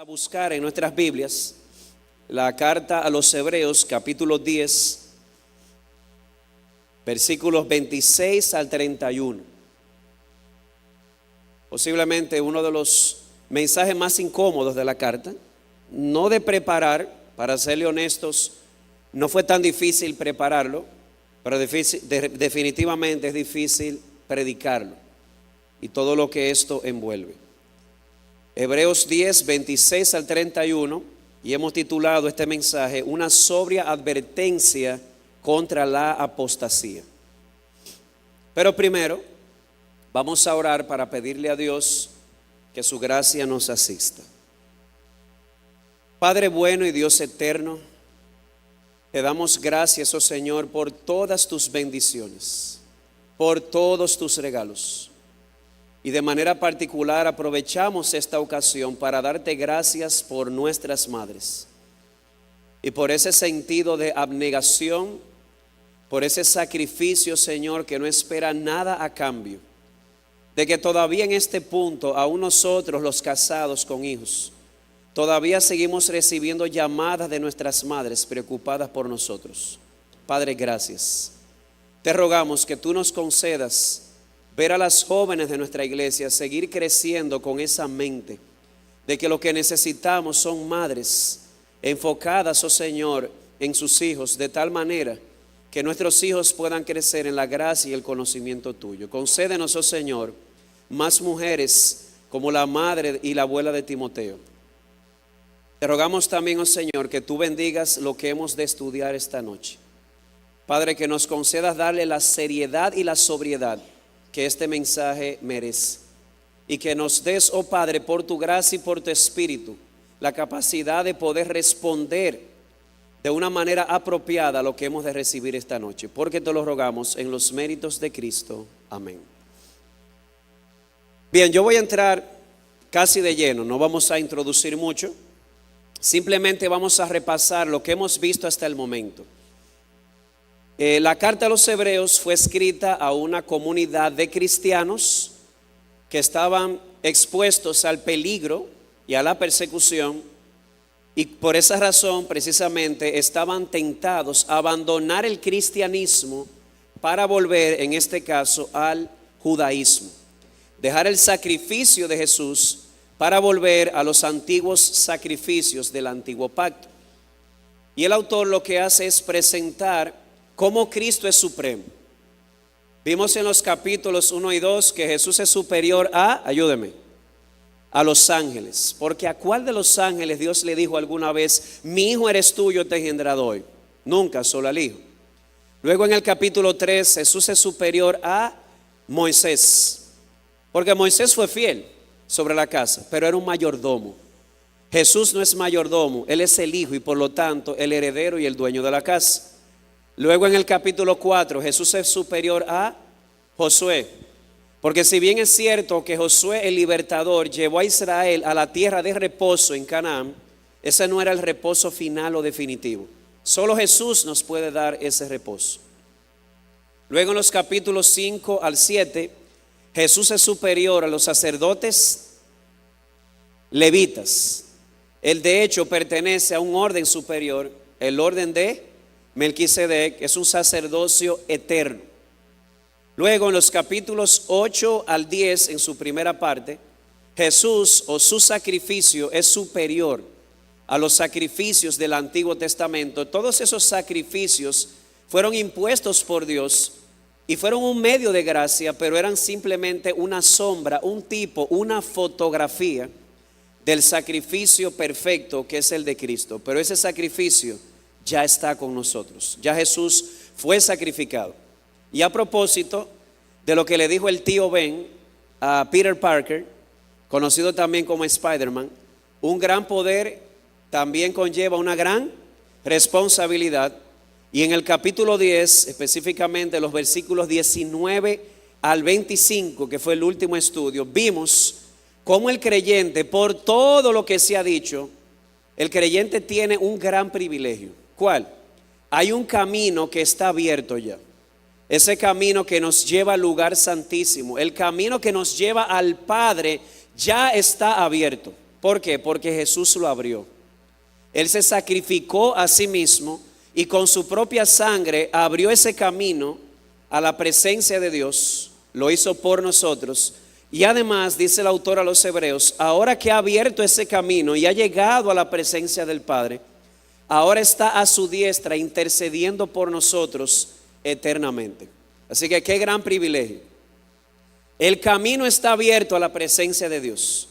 A buscar en nuestras Biblias la carta a los Hebreos, capítulo 10, versículos 26 al 31. Posiblemente uno de los mensajes más incómodos de la carta, no de preparar, para serle honestos, no fue tan difícil prepararlo, pero definitivamente es difícil predicarlo y todo lo que esto envuelve. Hebreos 10, 26 al 31, y hemos titulado este mensaje una sobria advertencia contra la apostasía. Pero primero vamos a orar para pedirle a Dios que su gracia nos asista. Padre bueno y Dios eterno, te damos gracias, oh Señor, por todas tus bendiciones, por todos tus regalos. Y de manera particular aprovechamos esta ocasión para darte gracias por nuestras madres y por ese sentido de abnegación, por ese sacrificio, Señor, que no espera nada a cambio, de que todavía en este punto, aún nosotros los casados con hijos, todavía seguimos recibiendo llamadas de nuestras madres preocupadas por nosotros. Padre, gracias. Te rogamos que tú nos concedas ver a las jóvenes de nuestra iglesia seguir creciendo con esa mente de que lo que necesitamos son madres enfocadas, oh Señor, en sus hijos, de tal manera que nuestros hijos puedan crecer en la gracia y el conocimiento tuyo. Concédenos, oh Señor, más mujeres como la madre y la abuela de Timoteo. Te rogamos también, oh Señor, que tú bendigas lo que hemos de estudiar esta noche. Padre, que nos concedas darle la seriedad y la sobriedad que este mensaje merece, y que nos des, oh Padre, por tu gracia y por tu espíritu, la capacidad de poder responder de una manera apropiada a lo que hemos de recibir esta noche, porque te lo rogamos en los méritos de Cristo. Amén. Bien, yo voy a entrar casi de lleno, no vamos a introducir mucho, simplemente vamos a repasar lo que hemos visto hasta el momento. La carta a los Hebreos fue escrita a una comunidad de cristianos que estaban expuestos al peligro y a la persecución, y por esa razón precisamente estaban tentados a abandonar el cristianismo para volver, en este caso, al judaísmo, dejar el sacrificio de Jesús para volver a los antiguos sacrificios del antiguo pacto. Y el autor lo que hace es presentar cómo Cristo es supremo. Vimos en los capítulos 1 y 2 que Jesús es superior a los ángeles. Porque ¿a cuál de los ángeles Dios le dijo alguna vez: mi hijo eres tú, yo te he engendrado hoy? Nunca, solo al hijo. Luego en el capítulo 3 Jesús es superior a Moisés, porque Moisés fue fiel sobre la casa, pero era un mayordomo. Jesús no es mayordomo, Él es el hijo y por lo tanto el heredero y el dueño de la casa. Luego en el capítulo 4 Jesús es superior a Josué, porque si bien es cierto que Josué el libertador llevó a Israel a la tierra de reposo en Canaán, ese no era el reposo final o definitivo. Solo Jesús nos puede dar ese reposo. Luego en los capítulos 5 al 7 Jesús es superior a los sacerdotes levitas. Él de hecho pertenece a un orden superior, el orden de Melquisedec, es un sacerdocio eterno. Luego en los capítulos 8 al 10, en su primera parte, Jesús o su sacrificio es superior a los sacrificios del Antiguo Testamento. Todos esos sacrificios fueron impuestos por Dios y fueron un medio de gracia, pero eran simplemente una sombra, un tipo, una fotografía del sacrificio perfecto que es el de Cristo. Pero ese sacrificio ya está con nosotros, ya Jesús fue sacrificado. Y a propósito de lo que le dijo el tío Ben a Peter Parker, conocido también como Spider-Man, un gran poder también conlleva una gran responsabilidad. Y en el capítulo 10, específicamente los versículos 19 al 25, que fue el último estudio, vimos cómo el creyente, por todo lo que se ha dicho, el creyente tiene un gran privilegio. ¿Cuál? Hay un camino que está abierto ya. Ese camino que nos lleva al lugar santísimo, el camino que nos lleva al Padre, ya está abierto. ¿Por qué? Porque Jesús lo abrió. Él se sacrificó a sí mismo y con su propia sangre abrió ese camino a la presencia de Dios. Lo hizo por nosotros. Y además, dice el autor a los Hebreos, ahora que ha abierto ese camino y ha llegado a la presencia del Padre, ahora está a su diestra intercediendo por nosotros eternamente. Así que qué gran privilegio. El camino está abierto a la presencia de Dios.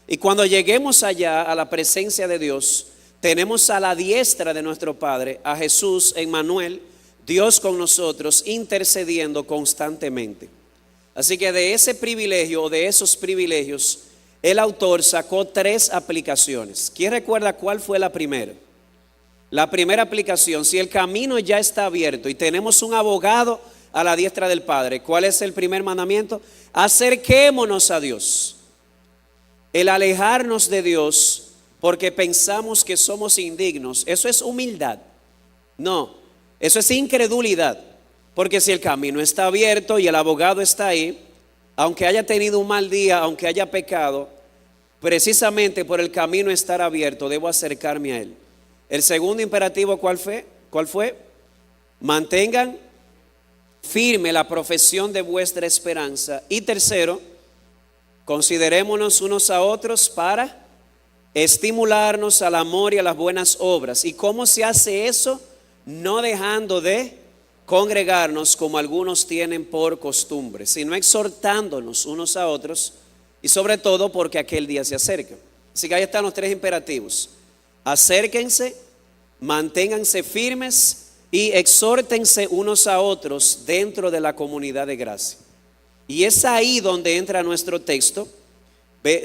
Y cuando lleguemos allá a la presencia de Dios, tenemos a la diestra de nuestro Padre, a Jesús, Emmanuel, Dios con nosotros, intercediendo constantemente. Así que de ese privilegio o de esos privilegios, el autor sacó 3 aplicaciones. ¿Quién recuerda cuál fue la primera? La primera aplicación, si el camino ya está abierto y tenemos un abogado a la diestra del Padre, ¿cuál es el primer mandamiento? Acerquémonos a Dios. El alejarnos de Dios porque pensamos que somos indignos, eso es humildad. No, eso es incredulidad. Porque si el camino está abierto y el abogado está ahí, aunque haya tenido un mal día, aunque haya pecado, precisamente por el camino estar abierto, debo acercarme a Él. El segundo imperativo, ¿cuál fue? Mantengan firme la profesión de vuestra esperanza. Y tercero, considerémonos unos a otros para estimularnos al amor y a las buenas obras. ¿Y cómo se hace eso? No dejando de congregarnos como algunos tienen por costumbre, sino exhortándonos unos a otros y sobre todo porque aquel día se acerca. Así que ahí están los 3 imperativos. Acérquense, manténganse firmes y exhórtense unos a otros dentro de la comunidad de gracia. Y es ahí donde entra nuestro texto.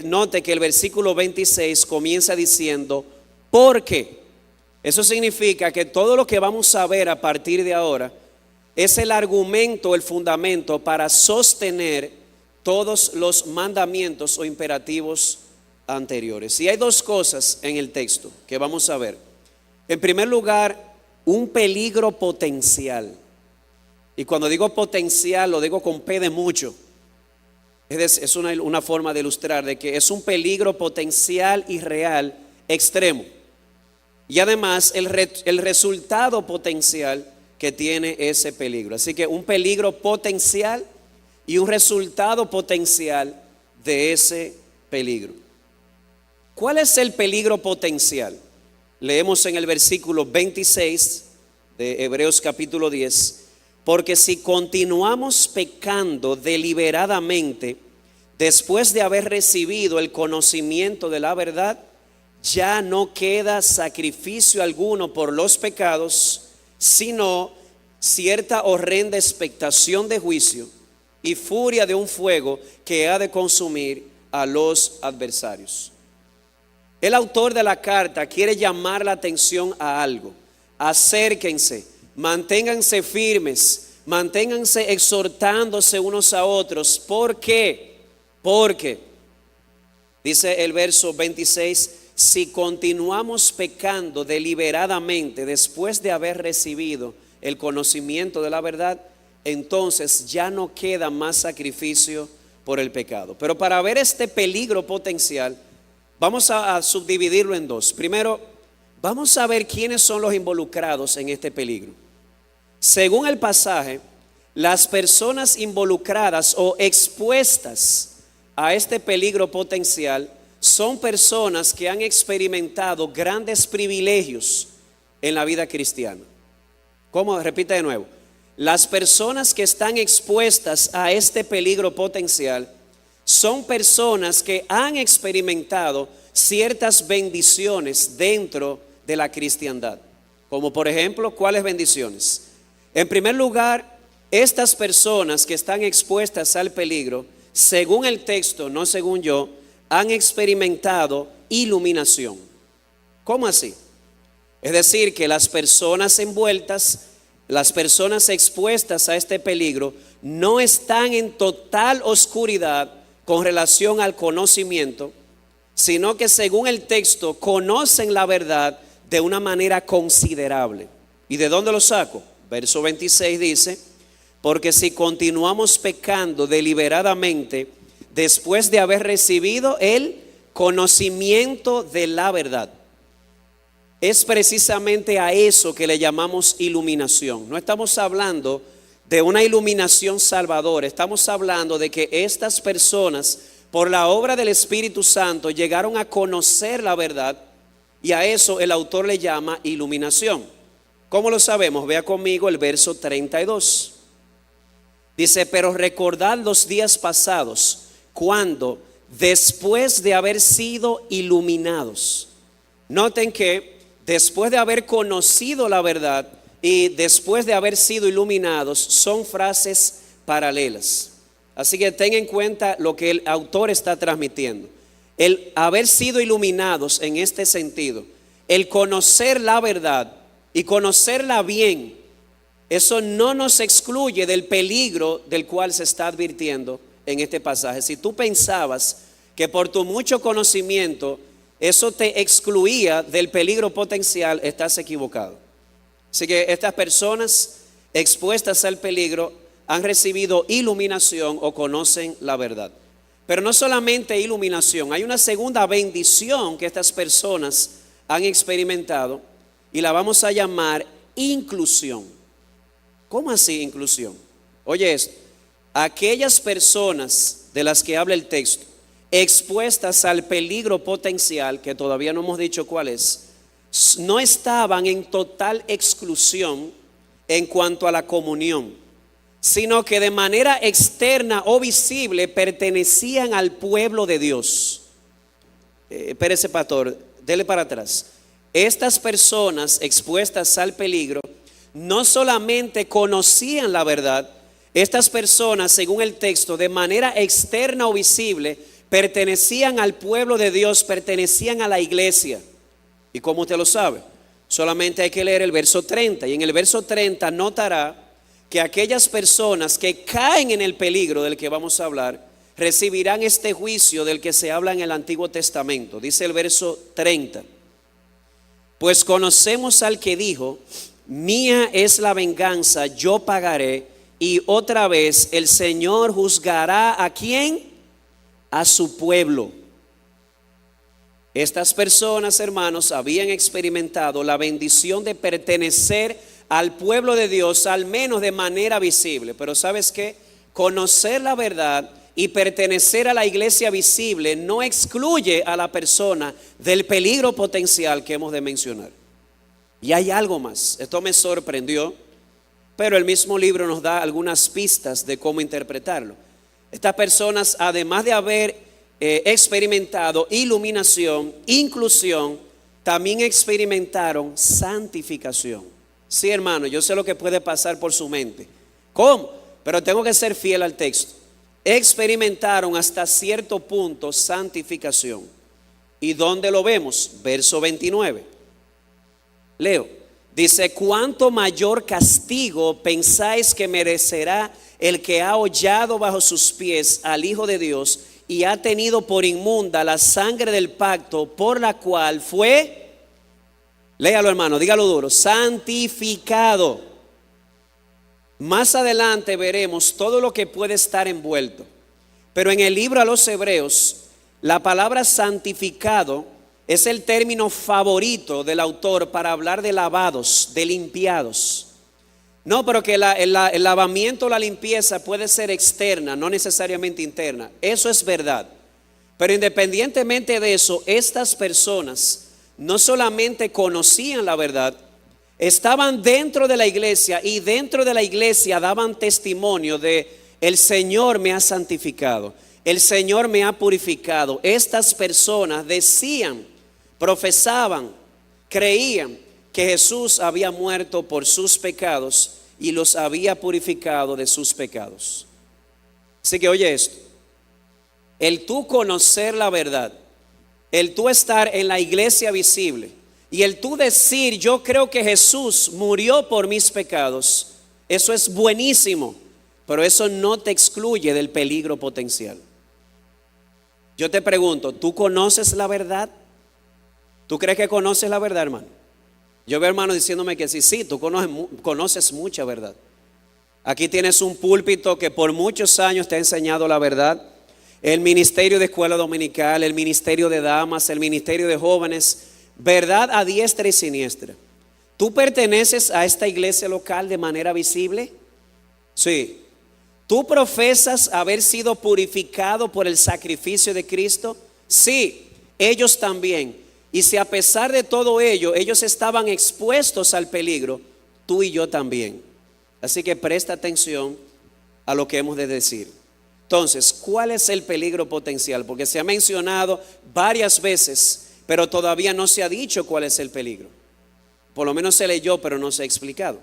Note que el versículo 26 comienza diciendo, ¿por qué? Eso significa que todo lo que vamos a ver a partir de ahora es el argumento, el fundamento para sostener todos los mandamientos o imperativos anteriores. Y hay 2 cosas en el texto que vamos a ver. En primer lugar, un peligro potencial. Y cuando digo potencial, lo digo con P de mucho. Es una forma de ilustrar de que es un peligro potencial y real extremo. Y además el resultado potencial que tiene ese peligro. Así que un peligro potencial y un resultado potencial de ese peligro. ¿Cuál es el peligro potencial? Leemos en el versículo 26 de Hebreos capítulo 10. Porque si continuamos pecando deliberadamente después de haber recibido el conocimiento de la verdad, ya no queda sacrificio alguno por los pecados, sino cierta horrenda expectación de juicio y furia de un fuego que ha de consumir a los adversarios. El autor de la carta quiere llamar la atención a algo. Acérquense, manténganse firmes, manténganse exhortándose unos a otros. ¿Por qué? Porque, dice el verso 26, si continuamos pecando deliberadamente después de haber recibido el conocimiento de la verdad, entonces ya no queda más sacrificio por el pecado. Pero para ver este peligro potencial, vamos a subdividirlo en 2. Primero, vamos a ver quiénes son los involucrados en este peligro. Según el pasaje, las personas involucradas o expuestas a este peligro potencial son personas que han experimentado grandes privilegios en la vida cristiana. ¿Cómo? Repite de nuevo. Las personas que están expuestas a este peligro potencial son personas que han experimentado ciertas bendiciones dentro de la cristiandad. Como por ejemplo, ¿cuáles bendiciones? En primer lugar, estas personas que están expuestas al peligro, según el texto, no según yo, han experimentado iluminación. ¿Cómo así? Es decir, que las personas envueltas, las personas expuestas a este peligro, no están en total oscuridad con relación al conocimiento, sino que según el texto conocen la verdad de una manera considerable. ¿Y de dónde lo saco? Verso 26 dice, porque si continuamos pecando deliberadamente después de haber recibido el conocimiento de la verdad. Es precisamente a eso que le llamamos iluminación. No estamos hablando de una iluminación salvadora, estamos hablando de que estas personas, por la obra del Espíritu Santo, llegaron a conocer la verdad, y a eso el autor le llama iluminación. ¿Cómo lo sabemos? Vea conmigo el verso 32. Dice: pero recordad los días pasados, cuando después de haber sido iluminados. Noten que después de haber conocido la verdad y después de haber sido iluminados, son frases paralelas. Así que ten en cuenta lo que el autor está transmitiendo. El haber sido iluminados en este sentido, el conocer la verdad y conocerla bien, eso no nos excluye del peligro del cual se está advirtiendo en este pasaje. Si tú pensabas que por tu mucho conocimiento eso te excluía del peligro potencial, estás equivocado. Así que estas personas expuestas al peligro han recibido iluminación o conocen la verdad. Pero no solamente iluminación, hay una segunda bendición que estas personas han experimentado y la vamos a llamar inclusión. ¿Cómo así inclusión? Oye esto: aquellas personas de las que habla el texto, expuestas al peligro potencial, que todavía no hemos dicho cuál es, no estaban en total exclusión en cuanto a la comunión, sino que de manera externa o visible pertenecían al pueblo de Dios. Espérese, pastor, dele para atrás. Estas personas expuestas al peligro no solamente conocían la verdad, estas personas, según el texto, de manera externa o visible, pertenecían al pueblo de Dios, pertenecían a la iglesia. ¿Y cómo usted lo sabe? Solamente hay que leer el verso 30, y en el verso 30 notará que aquellas personas que caen en el peligro del que vamos a hablar recibirán este juicio del que se habla en el Antiguo Testamento. Dice el verso 30: pues conocemos al que dijo: mía es la venganza, yo pagaré. Y otra vez el Señor juzgará ¿a quién? A su pueblo. Estas personas, hermanos, habían experimentado la bendición de pertenecer al pueblo de Dios, al menos de manera visible. Pero ¿sabes qué? Conocer la verdad y pertenecer a la iglesia visible no excluye a la persona del peligro potencial que hemos de mencionar. Y hay algo más. Esto me sorprendió, pero el mismo libro nos da algunas pistas de cómo interpretarlo. Estas personas, además de haber experimentado iluminación, inclusión, también experimentaron santificación. Sí, hermano, yo sé lo que puede pasar por su mente. ¿Cómo? Pero tengo que ser fiel al texto. Experimentaron hasta cierto punto santificación. ¿Y dónde lo vemos? Verso 29. Leo. Dice: ¿cuánto mayor castigo pensáis que merecerá el que ha hollado bajo sus pies al Hijo de Dios y ha tenido por inmunda la sangre del pacto por la cual fue, léalo hermano, dígalo duro, santificado? Más adelante veremos todo lo que puede estar envuelto, pero en el libro a los Hebreos, la palabra santificado es el término favorito del autor para hablar de lavados, de limpiados. No, pero que el lavamiento, la limpieza puede ser externa, no necesariamente interna. Eso es verdad. Pero independientemente de eso, estas personas no solamente conocían la verdad, estaban dentro de la iglesia y dentro de la iglesia daban testimonio de: el Señor me ha santificado, el Señor me ha purificado. Estas personas decían, profesaban, creían que Jesús había muerto por sus pecados y los había purificado de sus pecados. Así que oye esto: el tú conocer la verdad, el tú estar en la iglesia visible y el tú decir: yo creo que Jesús murió por mis pecados, eso es buenísimo, pero eso no te excluye del peligro potencial. Yo te pregunto, ¿tú conoces la verdad? ¿Tú crees que conoces la verdad, hermano? Yo veo hermanos diciéndome que sí, tú conoces mucha verdad. Aquí tienes un púlpito que por muchos años te ha enseñado la verdad. el ministerio de escuela dominical, el ministerio de damas, el ministerio de jóvenes, verdad a diestra y siniestra. ¿Tú perteneces a esta iglesia local de manera visible? Sí. ¿Tú profesas haber sido purificado por el sacrificio de Cristo? Sí, ellos también. Y si a pesar de todo ello, ellos estaban expuestos al peligro, tú y yo también. Así que presta atención a lo que hemos de decir. Entonces, ¿cuál es el peligro potencial? Porque se ha mencionado varias veces, pero todavía no se ha dicho cuál es el peligro. Por lo menos se leyó, pero no se ha explicado.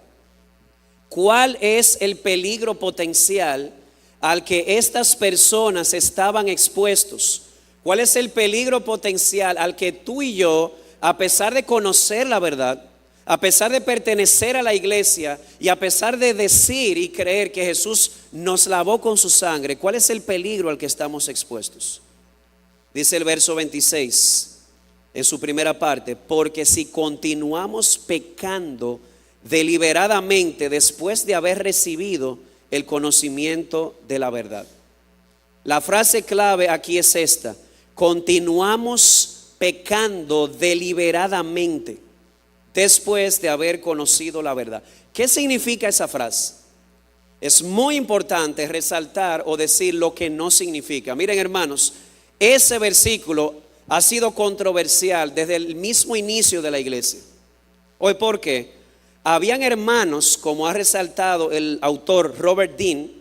¿Cuál es el peligro potencial al que estas personas estaban expuestos? ¿Cuál es el peligro potencial al que tú y yo, a pesar de conocer la verdad, a pesar de pertenecer a la iglesia y a pesar de decir y creer que Jesús nos lavó con su sangre, cuál es el peligro al que estamos expuestos? Dice el verso 26 en su primera parte: porque si continuamos pecando deliberadamente después de haber recibido el conocimiento de la verdad. La frase clave aquí es esta: continuamos pecando deliberadamente después de haber conocido la verdad. ¿Qué significa esa frase? Es muy importante resaltar o decir lo que no significa. Miren, hermanos, ese versículo ha sido controversial desde el mismo inicio de la iglesia. Hoy, ¿por qué? Habían hermanos, como ha resaltado el autor Robert Dean,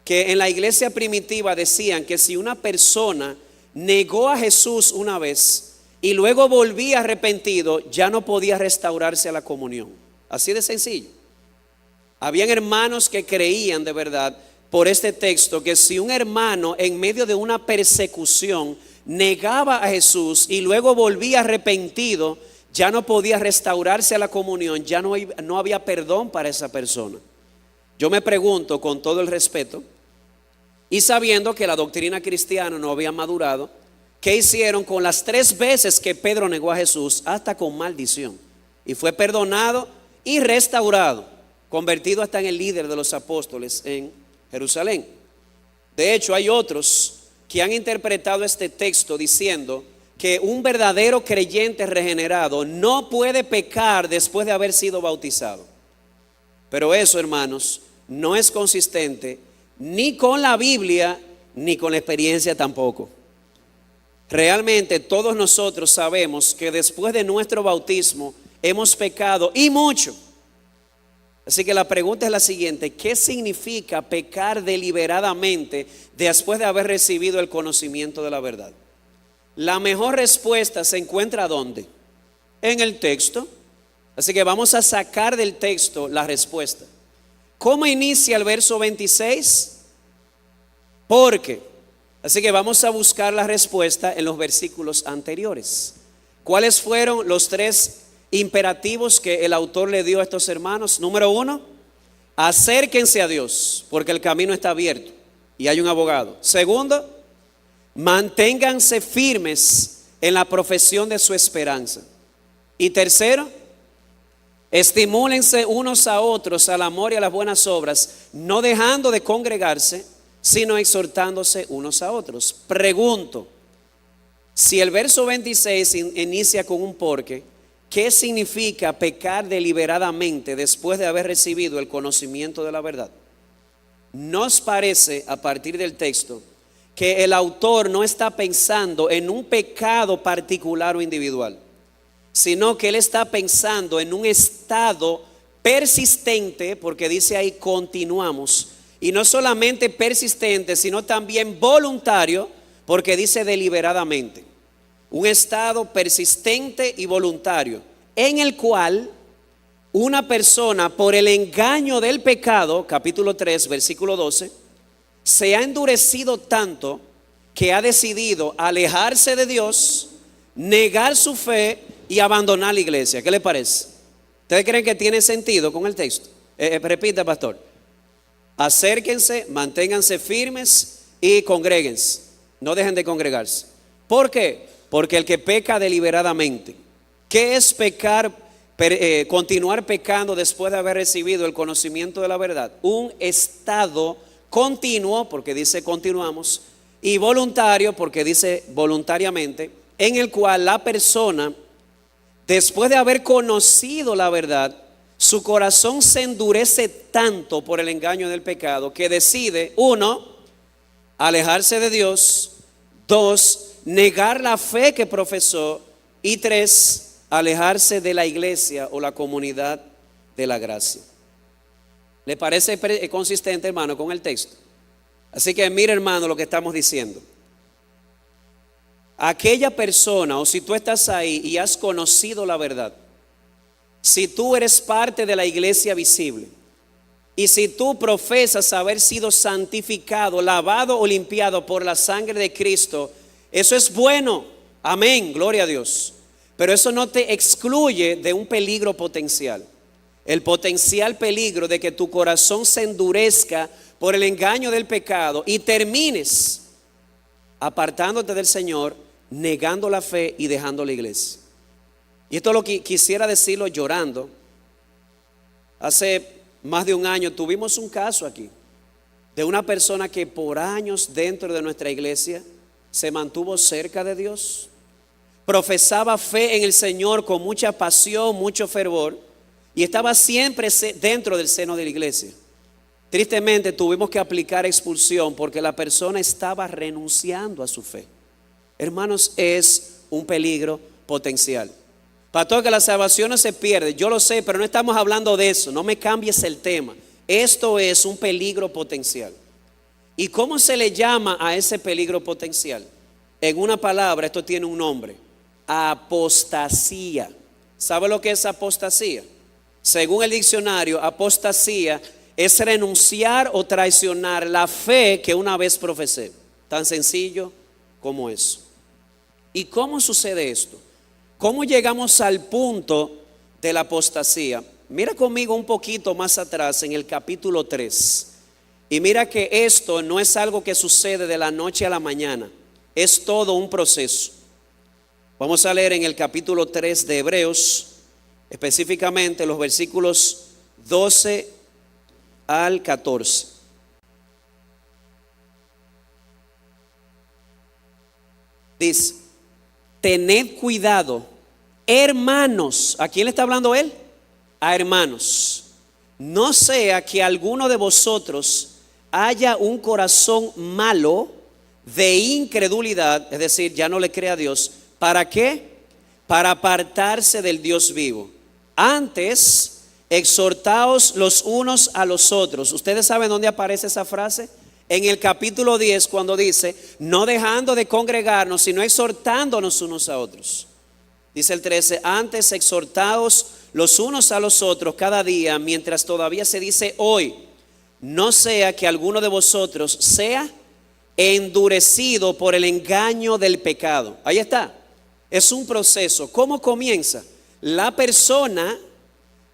que en la iglesia primitiva decían que si una persona negó a Jesús una vez y luego volvía arrepentido, ya no podía restaurarse a la comunión. Así de sencillo. Habían hermanos que creían de verdad por este texto que si un hermano en medio de una persecución negaba a Jesús y luego volvía arrepentido, ya no podía restaurarse a la comunión, ya no había perdón para esa persona. Yo me pregunto, con todo el respeto y sabiendo que la doctrina cristiana no había madurado, ¿qué hicieron con las 3 veces que Pedro negó a Jesús? Hasta con maldición. Y fue perdonado y restaurado, convertido hasta en el líder de los apóstoles en Jerusalén. De hecho, hay otros que han interpretado este texto diciendo que un verdadero creyente regenerado no puede pecar después de haber sido bautizado. Pero eso, hermanos, no es consistente ni con la Biblia ni con la experiencia tampoco. Realmente todos nosotros sabemos que después de nuestro bautismo hemos pecado y mucho. Así que la pregunta es la siguiente: ¿qué significa pecar deliberadamente después de haber recibido el conocimiento de la verdad? La mejor respuesta se encuentra ¿dónde? En el texto. Así que vamos a sacar del texto la respuesta. ¿Cómo inicia el verso 26? Porque. Así que vamos a buscar la respuesta en los versículos anteriores. ¿Cuáles fueron los 3 imperativos que el autor le dio a estos hermanos? Número 1, acérquense a Dios, porque el camino está abierto y hay un abogado. Segundo, manténganse firmes en la profesión de su esperanza. Y tercero, estimúlense unos a otros al amor y a las buenas obras, no dejando de congregarse, sino exhortándose unos a otros. Pregunto, si el verso 26 inicia con un porque, ¿qué significa pecar deliberadamente después de haber recibido el conocimiento de la verdad? ¿Nos parece, a partir del texto, que el autor no está pensando en un pecado particular o individual, sino que él está pensando en un estado persistente? Porque dice ahí continuamos, y no solamente persistente, sino también voluntario, porque dice deliberadamente. Un estado persistente y voluntario, en el cual una persona, por el engaño del pecado, capítulo 3, versículo 12, se ha endurecido tanto que ha decidido alejarse de Dios, negar su fe y abandonar la iglesia. ¿Qué le parece? ¿Ustedes creen que tiene sentido con el texto? Repita, pastor. Acérquense, manténganse firmes y congréguense. No dejen de congregarse. ¿Por qué? Porque el que peca deliberadamente. ¿Qué es pecar? Continuar pecando después de haber recibido el conocimiento de la verdad. Un estado continuo, porque dice continuamos, y voluntario, porque dice voluntariamente, en el cual la persona, después de haber conocido la verdad, su corazón se endurece tanto por el engaño del pecado que decide, 1, alejarse de Dios, 2, negar la fe que profesó y 3, alejarse de la iglesia o la comunidad de la gracia. ¿Le parece consistente, hermano, con el texto? Así que mire, hermano, lo que estamos diciendo. Aquella persona, o si tú estás ahí y has conocido la verdad, si tú eres parte de la iglesia visible y si tú profesas haber sido santificado, lavado o limpiado por la sangre de Cristo, eso es bueno, amén, gloria a Dios. Pero eso no te excluye de un peligro potencial. El potencial peligro de que tu corazón se endurezca por el engaño del pecado y termines apartándote del Señor, negando la fe y dejando la iglesia. Y esto lo que quisiera decirlo llorando. Hace más de un año tuvimos un caso aquí de una persona que por años dentro de nuestra iglesia se mantuvo cerca de Dios, profesaba fe en el Señor con mucha pasión, mucho fervor, y estaba siempre dentro del seno de la iglesia. Tristemente tuvimos que aplicar expulsión porque la persona estaba renunciando a su fe. Hermanos, es un peligro potencial. Pastor, que la salvación no se pierde, yo lo sé, pero no estamos hablando de eso, no me cambies el tema. Esto es un peligro potencial. ¿Y cómo se le llama a ese peligro potencial? En una palabra, esto tiene un nombre: apostasía. ¿Sabe lo que es apostasía? Según el diccionario, apostasía es renunciar o traicionar la fe que una vez profesé. Tan sencillo como eso. ¿Y cómo sucede esto? ¿Cómo llegamos al punto de la apostasía? Mira conmigo un poquito más atrás en el capítulo 3. Y mira que esto no es algo que sucede de la noche a la mañana. Es todo un proceso. Vamos a leer en el capítulo 3 de Hebreos, específicamente los versículos 12 al 14. Dice: tened cuidado, hermanos. ¿A quién le está hablando él? A hermanos. No sea que alguno de vosotros haya un corazón malo de incredulidad, es decir, ya no le cree a Dios. ¿Para qué? Para apartarse del Dios vivo. Antes, exhortaos los unos a los otros. ¿Ustedes saben dónde aparece esa frase? En el capítulo 10, cuando dice: no dejando de congregarnos, sino exhortándonos unos a otros. Dice el 13: antes exhortaos los unos a los otros cada día, mientras todavía se dice hoy, no sea que alguno de vosotros sea endurecido por el engaño del pecado. Ahí está. Es un proceso. ¿Cómo comienza? La persona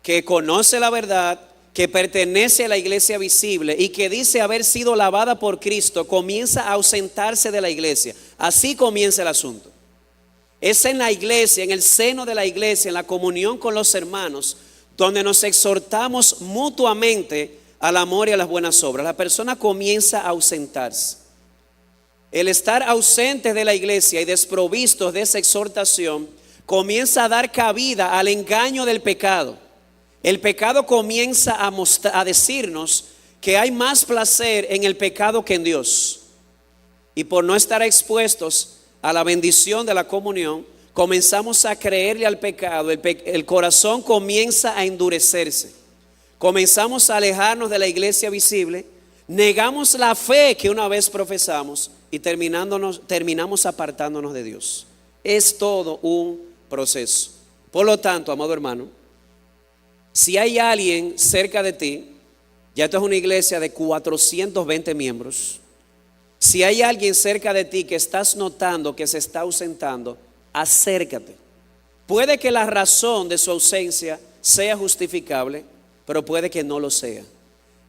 que conoce la verdad, que pertenece a la iglesia visible y que dice haber sido lavada por Cristo, comienza a ausentarse de la iglesia. Así comienza el asunto. Es en la iglesia, en el seno de la iglesia, en la comunión con los hermanos, donde nos exhortamos mutuamente al amor y a las buenas obras. La persona comienza a ausentarse. El estar ausentes de la iglesia y desprovistos de esa exhortación comienza a dar cabida al engaño del pecado. El pecado comienza a decirnos que hay más placer en el pecado que en Dios. Y por no estar expuestos a la bendición de la comunión, comenzamos a creerle al pecado. El corazón comienza a endurecerse. Comenzamos a alejarnos de la iglesia visible. Negamos la fe que una vez profesamos y terminamos apartándonos de Dios. Es todo un proceso. Por lo tanto, amado hermano, si hay alguien cerca de ti, ya esto es una iglesia de 420 miembros. Si hay alguien cerca de ti que estás notando que se está ausentando, acércate. Puede que la razón de su ausencia sea justificable, pero puede que no lo sea.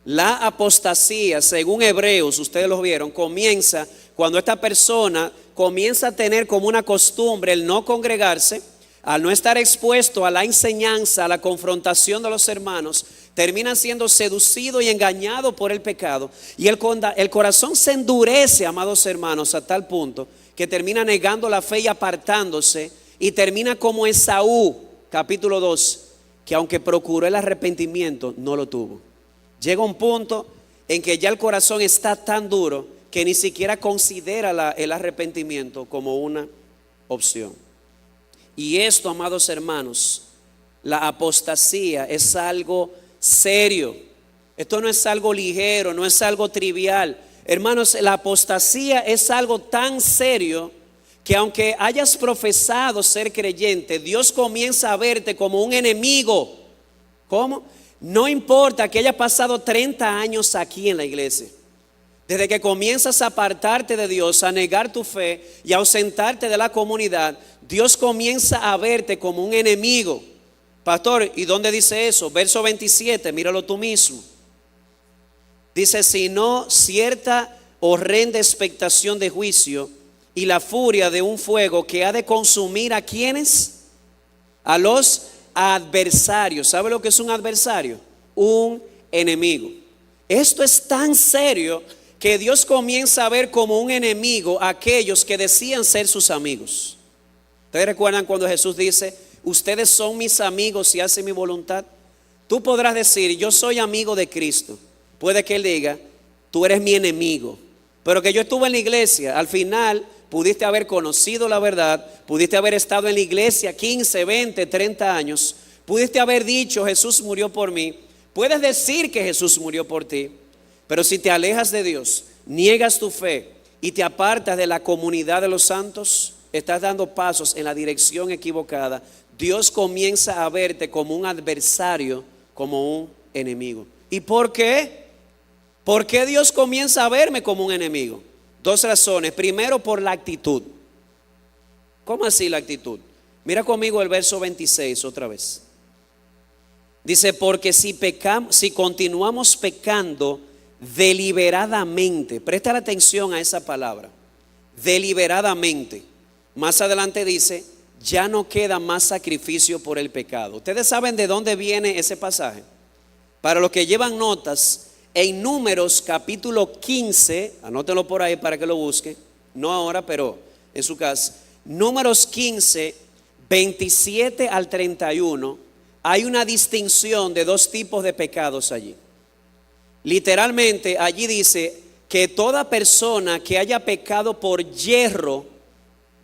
La apostasía, según Hebreos, ustedes lo vieron, comienza cuando esta persona comienza a tener como una costumbre el no congregarse, al no estar expuesto a la enseñanza, a la confrontación de los hermanos, termina siendo seducido y engañado por el pecado. Y el corazón se endurece, amados hermanos, a tal punto que termina negando la fe y apartándose. Y termina como Esaú, capítulo 2, que aunque procuró el arrepentimiento, no lo tuvo. Llega un punto en que ya el corazón está tan duro que ni siquiera considera el arrepentimiento como una opción. Y esto, amados hermanos, la apostasía es algo serio. Esto no es algo ligero, no es algo trivial. Hermanos, la apostasía es algo tan serio que aunque hayas profesado ser creyente, Dios comienza a verte como un enemigo. ¿Cómo? No importa que hayas pasado 30 años aquí en la iglesia. Desde que comienzas a apartarte de Dios, a negar tu fe y a ausentarte de la comunidad, Dios comienza a verte como un enemigo. Pastor, ¿y dónde dice eso? Verso 27, míralo tú mismo. Dice, sino cierta horrenda expectación de juicio y la furia de un fuego que ha de consumir ¿a quiénes? A los adversarios. ¿Sabe lo que es un adversario? Un enemigo. Esto es tan serio que Dios comienza a ver como un enemigo a aquellos que decían ser sus amigos. ¿Ustedes recuerdan cuando Jesús dice, ustedes son mis amigos y hacen mi voluntad? Tú podrás decir, yo soy amigo de Cristo. Puede que Él diga, tú eres mi enemigo. Pero que yo estuve en la iglesia, al final pudiste haber conocido la verdad, pudiste haber estado en la iglesia 15, 20, 30 años, pudiste haber dicho, Jesús murió por mí. Puedes decir que Jesús murió por ti, pero si te alejas de Dios, niegas tu fe y te apartas de la comunidad de los santos, estás dando pasos en la dirección equivocada. Dios comienza a verte como un adversario, como un enemigo. ¿Y por qué? ¿Por qué Dios comienza a verme como un enemigo? Dos razones. Primero, por la actitud. ¿Cómo así la actitud? Mira conmigo el verso 26 otra vez. Dice, porque si continuamos pecando deliberadamente, presta la atención a esa palabra, deliberadamente. Más adelante dice, ya no queda más sacrificio por el pecado. ¿Ustedes saben de dónde viene ese pasaje? Para los que llevan notas, en Números capítulo 15, anótenlo por ahí para que lo busque, no ahora, pero en su casa. Números 15, 27 al 31, hay una distinción de dos tipos de pecados allí. Literalmente allí dice que toda persona que haya pecado por yerro,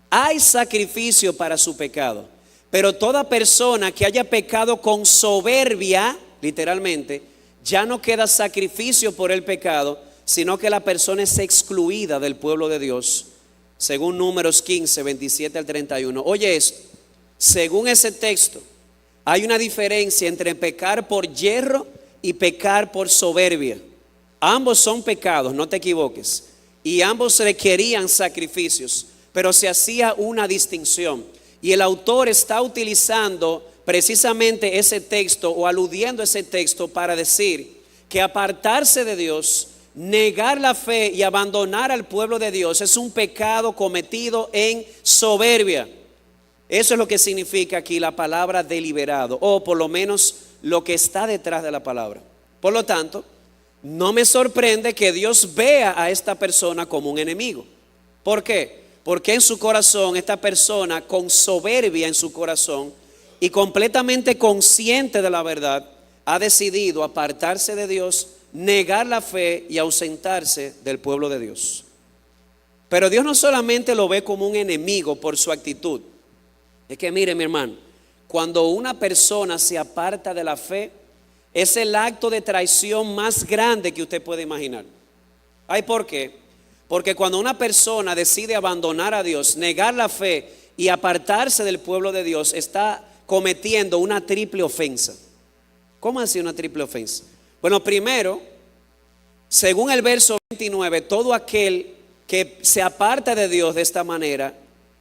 hay sacrificio para su pecado. Pero toda persona que haya pecado con soberbia, literalmente, ya no queda sacrificio por el pecado, sino que la persona es excluida del pueblo de Dios. Según Números 15, 27 al 31. Oye esto, según ese texto, hay una diferencia entre pecar por yerro y pecar por soberbia. Ambos son pecados, no te equivoques. Y ambos requerían sacrificios, pero se hacía una distinción. Y el autor está utilizando precisamente ese texto o aludiendo a ese texto para decir que apartarse de Dios, negar la fe y abandonar al pueblo de Dios es un pecado cometido en soberbia. Eso es lo que significa aquí la palabra deliberado, o por lo menos lo que está detrás de la palabra. Por lo tanto, no me sorprende que Dios vea a esta persona como un enemigo. ¿Por qué? Porque en su corazón, esta persona con soberbia en su corazón y completamente consciente de la verdad, ha decidido apartarse de Dios, negar la fe y ausentarse del pueblo de Dios. Pero Dios no solamente lo ve como un enemigo por su actitud. Es que mire, mi hermano, cuando una persona se aparta de la fe, es el acto de traición más grande que usted puede imaginar. ¿Ay, por qué? Porque cuando una persona decide abandonar a Dios, negar la fe y apartarse del pueblo de Dios, está cometiendo una triple ofensa. ¿Cómo así una triple ofensa? Bueno, primero, según el verso 29, todo aquel que se aparta de Dios de esta manera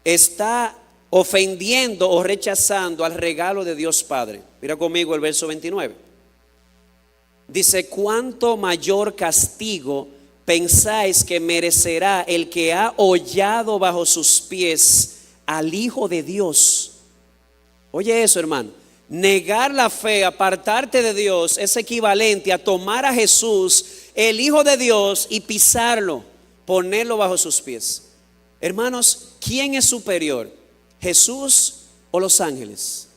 está ofendiendo o rechazando al regalo de Dios Padre. Mira conmigo el verso 29. Dice, ¿cuánto mayor castigo pensáis que merecerá el que ha hollado bajo sus pies al Hijo de Dios? Oye eso, hermano. negar la fe, apartarte de Dios, es equivalente a tomar a Jesús, el Hijo de Dios, y pisarlo, ponerlo bajo sus pies. Hermanos, ¿quién es superior? ¿Jesús o los ángeles?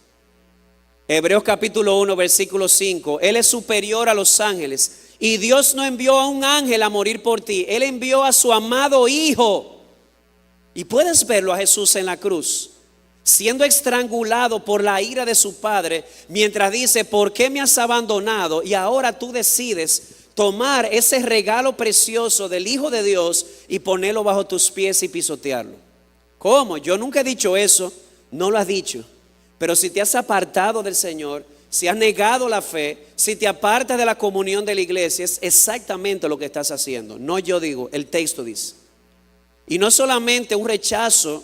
Hebreos capítulo 1, versículo 5. Él es superior a los ángeles. Y Dios no envió a un ángel a morir por ti. Él envió a su amado Hijo. Y puedes verlo a Jesús en la cruz, siendo estrangulado por la ira de su Padre, mientras dice: ¿por qué me has abandonado? Y ahora tú decides tomar ese regalo precioso del Hijo de Dios y ponerlo bajo tus pies y pisotearlo. ¿Cómo? Yo nunca he dicho eso. No lo has dicho. Pero si te has apartado del Señor, si has negado la fe, si te apartas de la comunión de la iglesia, es exactamente lo que estás haciendo. No yo digo, el texto dice. Y no solamente un rechazo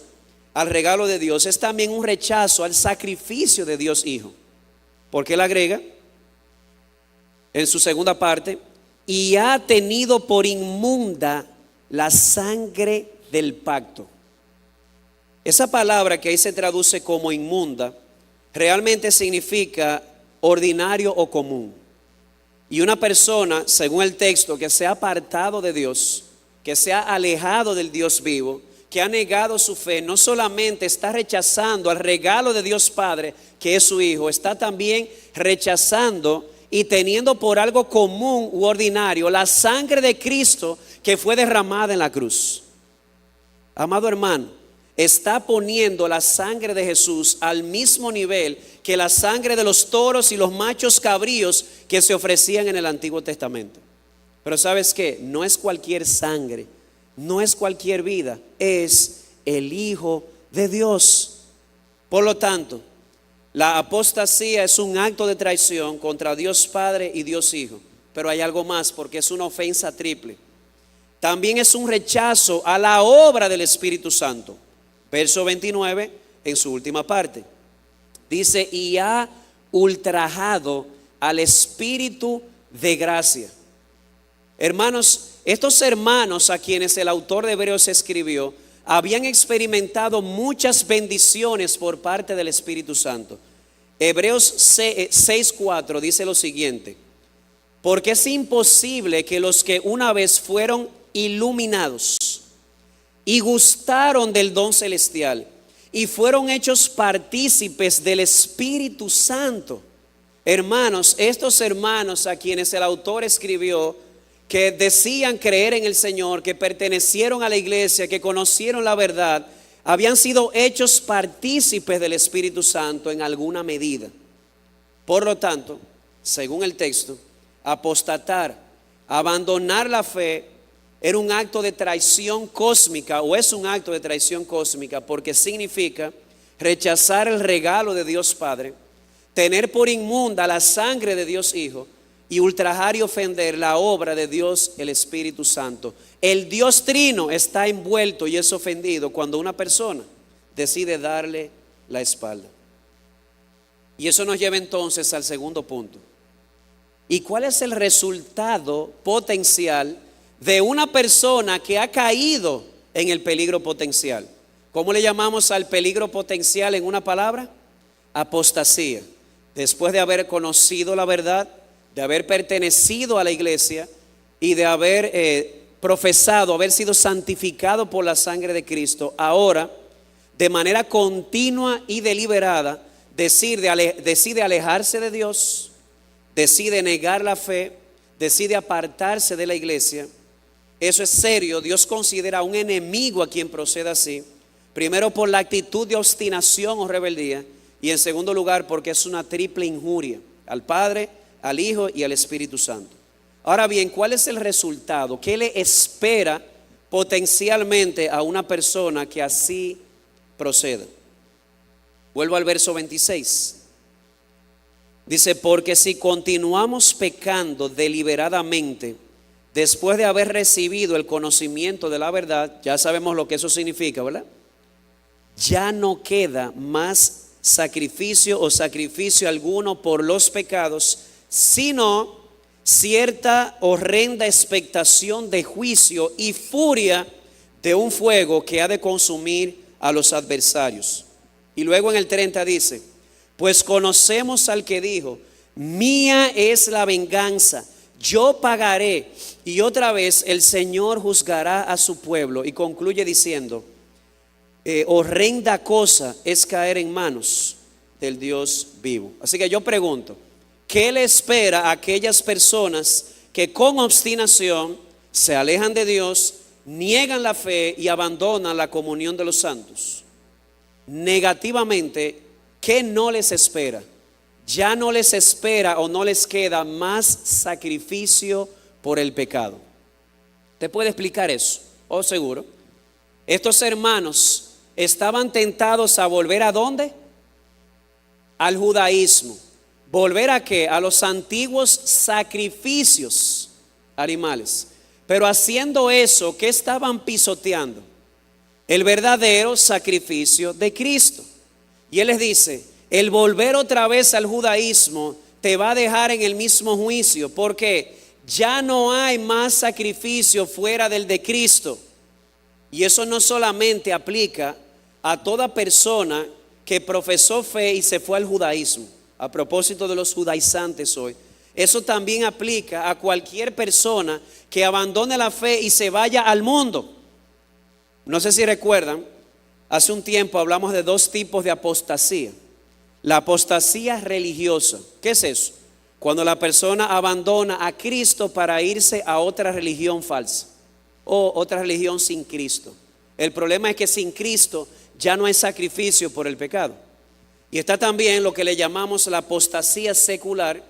al regalo de Dios, es también un rechazo al sacrificio de Dios Hijo. Porque él agrega en su segunda parte: y ha tenido por inmunda la sangre del pacto. Esa palabra que ahí se traduce como inmunda realmente significa ordinario o común. Y una persona, según el texto, que se ha apartado de Dios, que se ha alejado del Dios vivo, que ha negado su fe, no solamente está rechazando al regalo de Dios Padre, que es su Hijo, está también rechazando y teniendo por algo común u ordinario la sangre de Cristo que fue derramada en la cruz. Amado hermano, está poniendo la sangre de Jesús al mismo nivel que la sangre de los toros y los machos cabríos que se ofrecían en el Antiguo Testamento. Pero ¿sabes qué? No es cualquier sangre, no es cualquier vida, es el Hijo de Dios. Por lo tanto, la apostasía es un acto de traición contra Dios Padre y Dios Hijo. Pero hay algo más, porque es una ofensa triple. También es un rechazo a la obra del Espíritu Santo. Verso 29, en su última parte, dice: y ha ultrajado al Espíritu de gracia. Hermanos, estos hermanos a quienes el autor de Hebreos escribió habían experimentado muchas bendiciones por parte del Espíritu Santo. Hebreos 6:4 dice lo siguiente: porque es imposible que los que una vez fueron iluminados y gustaron del don celestial y fueron hechos partícipes del Espíritu Santo. Hermanos, estos hermanos a quienes el autor escribió, que decían creer en el Señor, que pertenecieron a la iglesia, que conocieron la verdad, habían sido hechos partícipes del Espíritu Santo en alguna medida. Por lo tanto, según el texto, apostatar, abandonar la fe, era un acto de traición cósmica, o es un acto de traición cósmica, porque significa rechazar el regalo de Dios Padre, tener por inmunda la sangre de Dios Hijo y ultrajar y ofender la obra de Dios el Espíritu Santo. El Dios Trino está envuelto y es ofendido cuando una persona decide darle la espalda. Y eso nos lleva entonces al segundo punto. ¿Y cuál es el resultado potencial de una persona que ha caído en el peligro potencial? ¿Cómo le llamamos al peligro potencial en una palabra? Apostasía. Después de haber conocido la verdad, de haber pertenecido a la iglesia y de haber profesado, haber sido santificado por la sangre de Cristo, ahora de manera continua y deliberada decide alejarse de Dios, decide negar la fe, decide apartarse de la iglesia. Eso es serio. Dios considera un enemigo a quien proceda así. Primero, por la actitud de obstinación o rebeldía, y en segundo lugar porque es una triple injuria al Padre, al Hijo y al Espíritu Santo. Ahora bien, ¿cuál es el resultado? ¿Qué le espera potencialmente a una persona que así proceda? Vuelvo al verso 26. Dice: porque si continuamos pecando deliberadamente después de haber recibido el conocimiento de la verdad, ya sabemos lo que eso significa, ¿verdad? Ya no queda más sacrificio o sacrificio alguno por los pecados, sino cierta horrenda expectación de juicio y furia de un fuego que ha de consumir a los adversarios. Y luego en el 30 dice: Pues conocemos al que dijo: mía es la venganza, yo pagaré. Y otra vez el Señor juzgará a su pueblo. Y concluye diciendo: horrenda cosa es caer en manos del Dios vivo. Así que yo pregunto, ¿qué le espera a aquellas personas que con obstinación se alejan de Dios, niegan la fe y abandonan la comunión de los santos? Negativamente, ¿qué no les espera? Ya no les espera o no les queda más sacrificio por el pecado. ¿Te puede explicar eso? Oh, seguro. Estos hermanos estaban tentados a volver ¿a dónde? Al judaísmo. ¿Volver a qué? A los antiguos sacrificios animales. Pero haciendo eso, ¿qué estaban pisoteando? El verdadero sacrificio de Cristo. Y Él les dice: el volver otra vez al judaísmo te va a dejar en el mismo juicio, porque ya no hay más sacrificio fuera del de Cristo. Y eso no solamente aplica a toda persona que profesó fe y se fue al judaísmo. A propósito de los judaizantes hoy, eso también aplica a cualquier persona que abandone la fe y se vaya al mundo. No sé si recuerdan, hace un tiempo hablamos de dos tipos de apostasía. La apostasía religiosa. ¿Qué es eso? Cuando la persona abandona a Cristo para irse a otra religión falsa o otra religión sin Cristo. El problema es que sin Cristo ya no hay sacrificio por el pecado. Y está también lo que le llamamos la apostasía secular,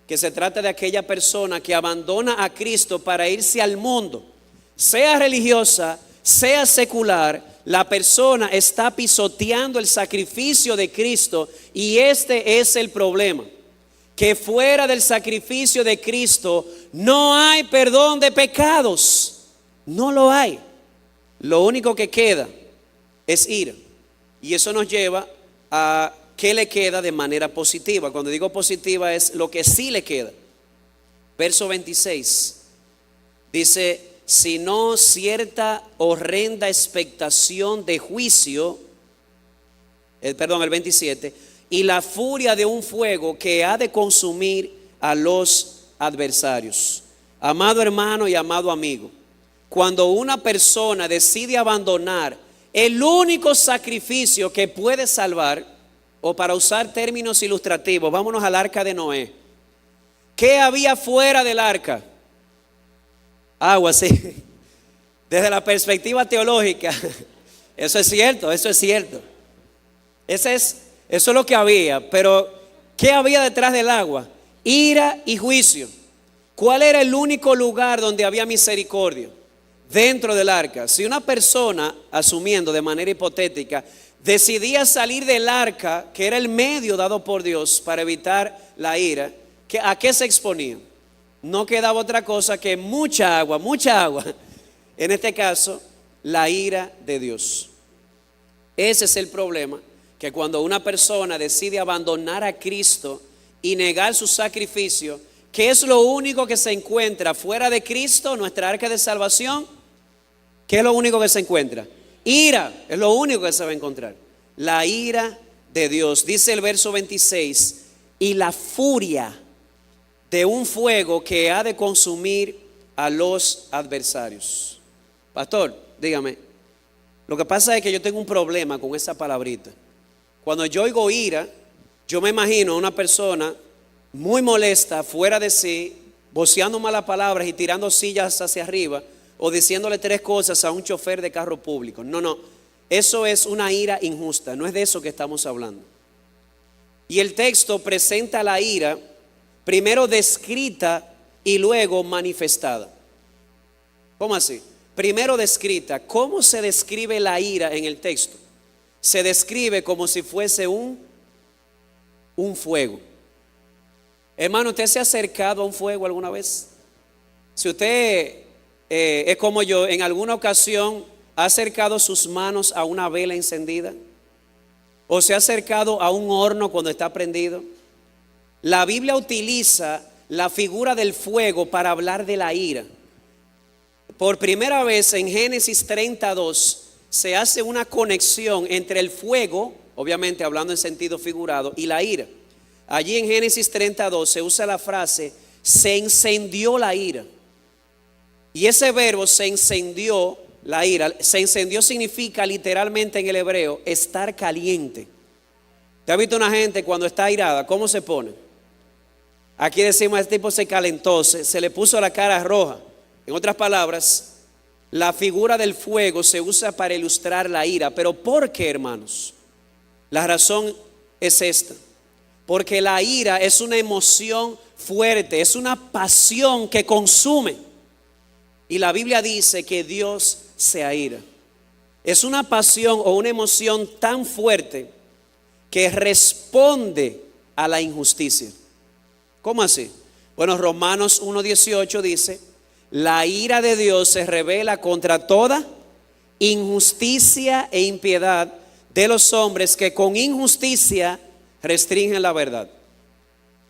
que se trata de aquella persona que abandona a Cristo para irse al mundo, sea religiosa, sea secular. La persona está pisoteando el sacrificio de Cristo, y este es el problema, que fuera del sacrificio de Cristo no hay perdón de pecados. No lo hay. Lo único que queda es ira. Y eso nos lleva a qué le queda de manera positiva. Cuando digo positiva es lo que sí le queda. Verso 26 dice: sino cierta horrenda expectación de juicio, el 27, y la furia de un fuego que ha de consumir a los adversarios. Amado hermano y amado amigo, cuando una persona decide abandonar el único sacrificio que puede salvar, o para usar términos ilustrativos, vámonos al arca de Noé. ¿Qué había fuera del arca? Agua, sí. Desde la perspectiva teológica, eso es cierto, eso es cierto. Eso es lo que había. Pero ¿qué había detrás del agua? Ira y juicio. ¿Cuál era el único lugar donde había misericordia? Dentro del arca. Si una persona, asumiendo de manera hipotética, decidía salir del arca, que era el medio dado por Dios para evitar la ira, ¿a qué se exponía? No quedaba otra cosa que mucha agua. En este caso, la ira de Dios. Ese es el problema, que cuando una persona decide abandonar a Cristo y negar su sacrificio, ¿qué es lo único que se encuentra fuera de Cristo, nuestra arca de salvación? ¿Qué es lo único que se encuentra? Ira, es lo único que se va a encontrar. La ira de Dios. Dice el verso 26, y la furia de un fuego que ha de consumir a los adversarios. Pastor, dígame, lo que pasa es que yo tengo un problema con esa palabrita. Cuando yo oigo ira, yo me imagino a una persona muy molesta, fuera de sí, voceando malas palabras y tirando sillas hacia arriba, o diciéndole tres cosas a un chofer de carro público. No, eso es una ira injusta, no es de eso que estamos hablando. Y el texto presenta la ira primero descrita y luego manifestada. ¿Cómo así? Primero descrita. ¿Cómo se describe la ira en el texto? Se describe como si fuese un fuego. Hermano, ¿usted se ha acercado a un fuego alguna vez? Si usted es como yo, en alguna ocasión ha acercado sus manos a una vela encendida, o se ha acercado a un horno cuando está prendido. La Biblia utiliza la figura del fuego para hablar de la ira. Por primera vez en Génesis 32 se hace una conexión entre el fuego obviamente hablando en sentido figurado, y la ira. Allí en Génesis 32 se usa la frase, se encendió la ira. Y ese verbo, se encendió la ira, se encendió significa literalmente en el hebreo, estar caliente. ¿Te has visto una gente cuando está airada? ¿Cómo se pone? Aquí decimos, este tipo se calentó, se le puso la cara roja. En otras palabras, la figura del fuego se usa para ilustrar la ira. ¿Pero por qué, hermanos? La razón es esta. Porque la ira es una emoción fuerte, es una pasión que consume. Y la Biblia dice que Dios se aira. Es una pasión o una emoción tan fuerte que responde a la injusticia. ¿Cómo así? Bueno, Romanos 1:18 dice, la ira de Dios se revela contra toda injusticia e impiedad de los hombres que con injusticia restringen la verdad.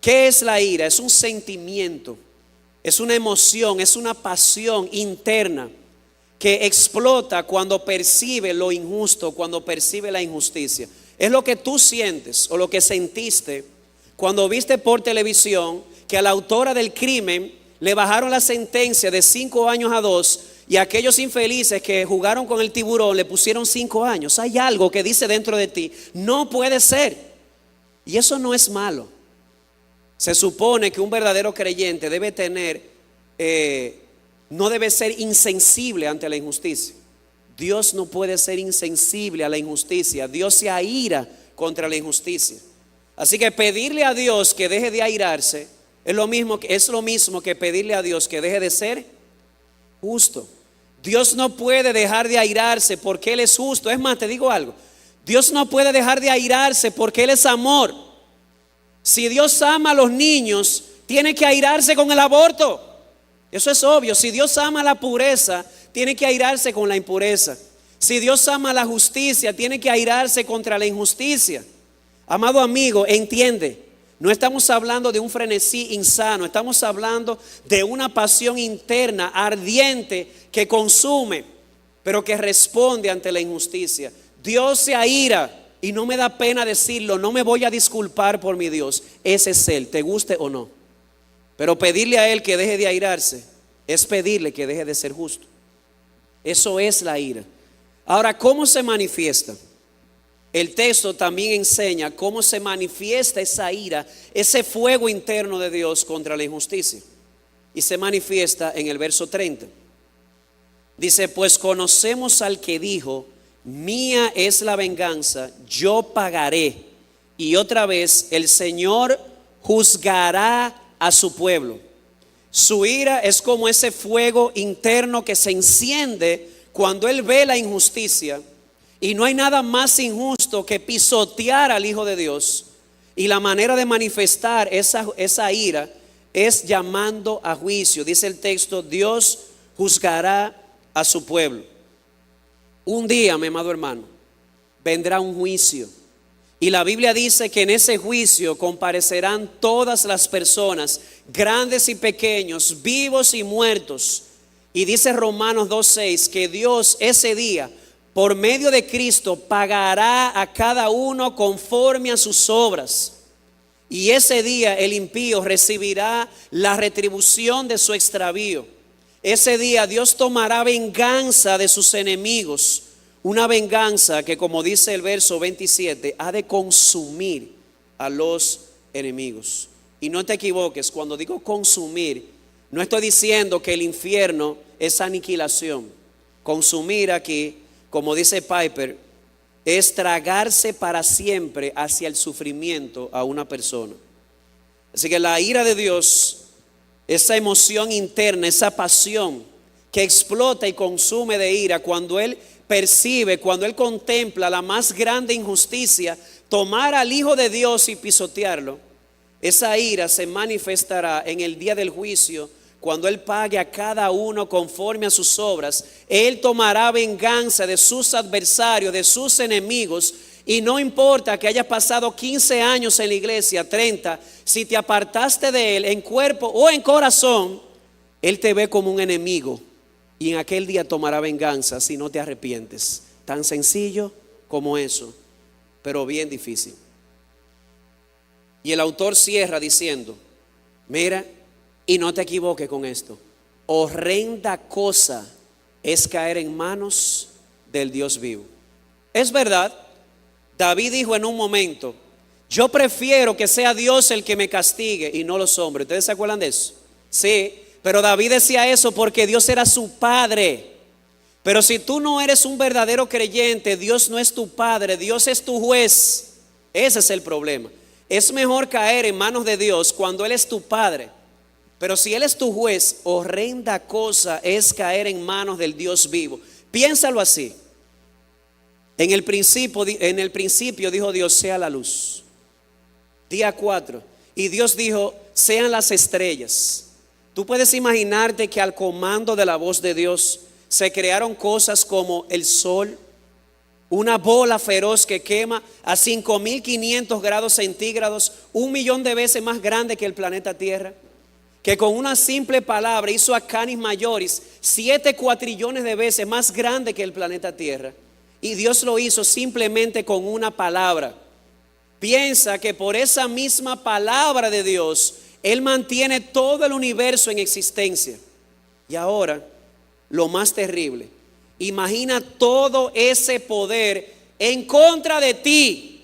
¿Qué es la ira? Es un sentimiento, es una emoción, es una pasión interna que explota cuando percibe lo injusto, cuando percibe la injusticia. Es lo que tú sientes o lo que sentiste cuando viste por televisión que a la autora del crimen le bajaron la sentencia de 5 años a 2 y a aquellos infelices que jugaron con el tiburón le pusieron 5 años. Hay algo que dice dentro de ti, no puede ser. Y eso no es malo. Se supone que un verdadero creyente debe tener, no debe ser insensible ante la injusticia. Dios no puede ser insensible a la injusticia. Dios se aira contra la injusticia. Así que pedirle a Dios que deje de airarse es lo mismo que pedirle a Dios que deje de ser justo. Dios no puede dejar de airarse porque Él es justo. Es más, te digo algo. Dios no puede dejar de airarse porque Él es amor. Si Dios ama a los niños, tiene que airarse con el aborto. Eso es obvio. Si Dios ama la pureza, tiene que airarse con la impureza. Si Dios ama la justicia, tiene que airarse contra la injusticia. Amado amigo, entiende, no estamos hablando de un frenesí insano, estamos hablando de una pasión interna, ardiente, que consume, pero que responde ante la injusticia. Dios se aira y no me da pena decirlo, no me voy a disculpar por mi Dios. Ese es Él, te guste o no. Pero pedirle a Él que deje de airarse es pedirle que deje de ser justo. Eso es la ira. Ahora, ¿cómo se manifiesta? El texto también enseña cómo se manifiesta esa ira, ese fuego interno de Dios contra la injusticia. Y se manifiesta en el verso 30. Dice, pues conocemos al que dijo, mía es la venganza, yo pagaré. Y otra vez, el Señor juzgará a su pueblo. Su ira es como ese fuego interno que se enciende cuando Él ve la injusticia. Y no hay nada más injusto que pisotear al Hijo de Dios. Y la manera de manifestar esa ira es llamando a juicio. Dice el texto, Dios juzgará a su pueblo. Un día, mi amado hermano, vendrá un juicio. Y la Biblia dice que en ese juicio comparecerán todas las personas, grandes y pequeños, vivos y muertos. Y dice Romanos 2:6 que Dios ese día, por medio de Cristo, pagará a cada uno conforme a sus obras. Y ese día el impío recibirá la retribución de su extravío. Ese día Dios tomará venganza de sus enemigos. Una venganza que, como dice el verso 27, ha de consumir a los enemigos. Y no te equivoques, cuando digo consumir, no estoy diciendo que el infierno es aniquilación. Consumir aquí, como dice Piper, es tragarse para siempre hacia el sufrimiento a una persona. Así que la ira de Dios, esa emoción interna, esa pasión que explota y consume de ira cuando Él percibe, cuando Él contempla la más grande injusticia, tomar al Hijo de Dios y pisotearlo, esa ira se manifestará en el día del juicio. Cuando Él pague a cada uno conforme a sus obras, Él tomará venganza de sus adversarios, de sus enemigos. Y no importa que hayas pasado 15 años en la iglesia, 30, si te apartaste de Él en cuerpo o en corazón, Él te ve como un enemigo. Y en aquel día tomará venganza si no te arrepientes. Tan sencillo como eso. pero bien difícil. Y el autor cierra diciendo, mira, y no te equivoques con esto, horrenda cosa es caer en manos del Dios vivo. Es verdad, David dijo en un momento, yo prefiero que sea Dios el que me castigue y no los hombres. ¿Ustedes se acuerdan de eso? Sí, pero David decía eso porque Dios era su padre. Pero si tú no eres un verdadero creyente, Dios no es tu padre, Dios es tu juez. Ese es el problema. Es mejor caer en manos de Dios cuando Él es tu padre. Pero si Él es tu juez, horrenda cosa es caer en manos del Dios vivo. Piénsalo así. En el principio dijo Dios, sea la luz. Día 4. Y Dios dijo, sean las estrellas. Tú puedes imaginarte que al comando de la voz de Dios se crearon cosas como el sol, una bola feroz que quema a 5.500 grados centígrados, 1.000.000 de veces más grande que el planeta Tierra, que con una simple palabra hizo a Canis Majoris 7 cuatrillones de veces más grande que el planeta Tierra. Y Dios lo hizo simplemente con una palabra. Piensa que por esa misma palabra de Dios, Él mantiene todo el universo en existencia. Y ahora, lo más terrible, imagina todo ese poder en contra de ti.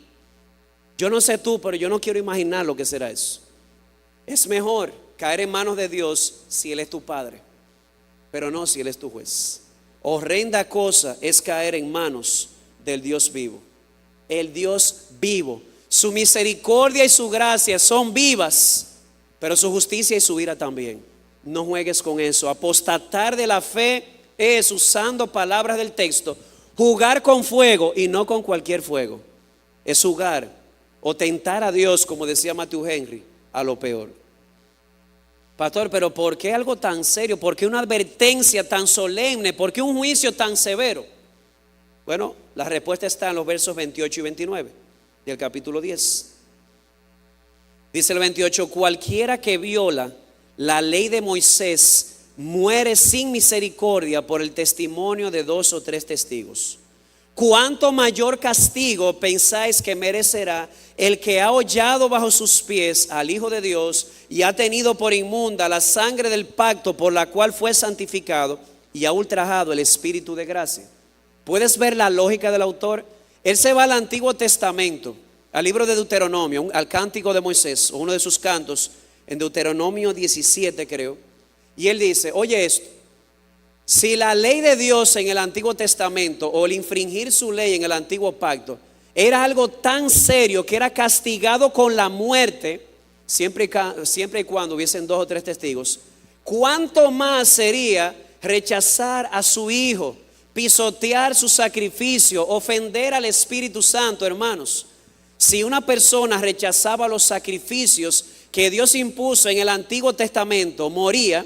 Yo no sé tú, pero yo no quiero imaginar lo que será eso. Es mejor caer en manos de Dios si Él es tu padre, pero no si Él es tu juez. Horrenda cosa es caer en manos del Dios vivo. El Dios vivo. Su misericordia y su gracia son vivas, pero su justicia y su ira también. No juegues con eso. Apostatar de la fe es, usando palabras del texto, jugar con fuego y no con cualquier fuego. Es jugar o tentar a Dios, como decía Matthew Henry, a lo peor. Pastor, pero ¿por qué algo tan serio? ¿Por qué una advertencia tan solemne? ¿Por qué un juicio tan severo? Bueno, la respuesta está en los versos 28 y 29 del capítulo 10. Dice el 28, cualquiera que viola la ley de Moisés muere sin misericordia por el testimonio de 2 o 3 testigos. ¿Cuánto mayor castigo pensáis que merecerá el que ha hollado bajo sus pies al Hijo de Dios y ha tenido por inmunda la sangre del pacto por la cual fue santificado y ha ultrajado el Espíritu de gracia? ¿Puedes ver la lógica del autor? Él se va al Antiguo Testamento, al libro de Deuteronomio, al cántico de Moisés, o uno de sus cantos, en Deuteronomio 17 creo, y él dice, oye esto, si la ley de Dios en el Antiguo Testamento o el infringir su ley en el Antiguo Pacto era algo tan serio que era castigado con la muerte, siempre y cuando hubiesen 2 o 3 testigos, ¿cuánto más sería rechazar a su Hijo, pisotear su sacrificio, ofender al Espíritu Santo, hermanos? Si una persona rechazaba los sacrificios que Dios impuso en el Antiguo Testamento, moría,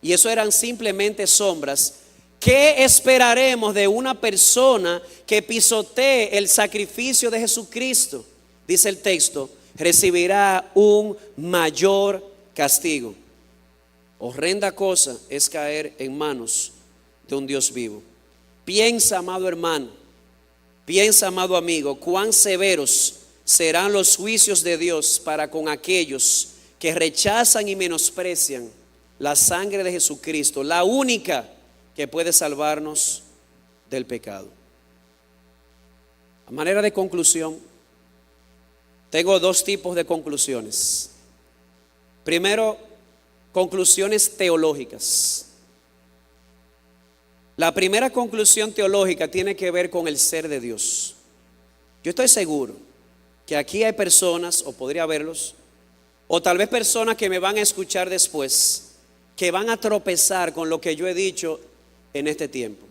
y eso eran simplemente sombras, ¿qué esperaremos de una persona que pisotee el sacrificio de Jesucristo? Dice el texto, recibirá un mayor castigo. Horrenda cosa es caer en manos de un Dios vivo. Piensa, amado hermano, piensa, amado amigo, cuán severos serán los juicios de Dios para con aquellos que rechazan y menosprecian la sangre de Jesucristo, la única que puede salvarnos del pecado. A manera de conclusión, tengo 2 tipos de conclusiones. Primero, conclusiones teológicas. La primera conclusión teológica tiene que ver con el ser de Dios. Yo estoy seguro que aquí hay personas, o podría haberlos, o tal vez personas que me van a escuchar después, que van a tropezar con lo que yo he dicho en este tiempo.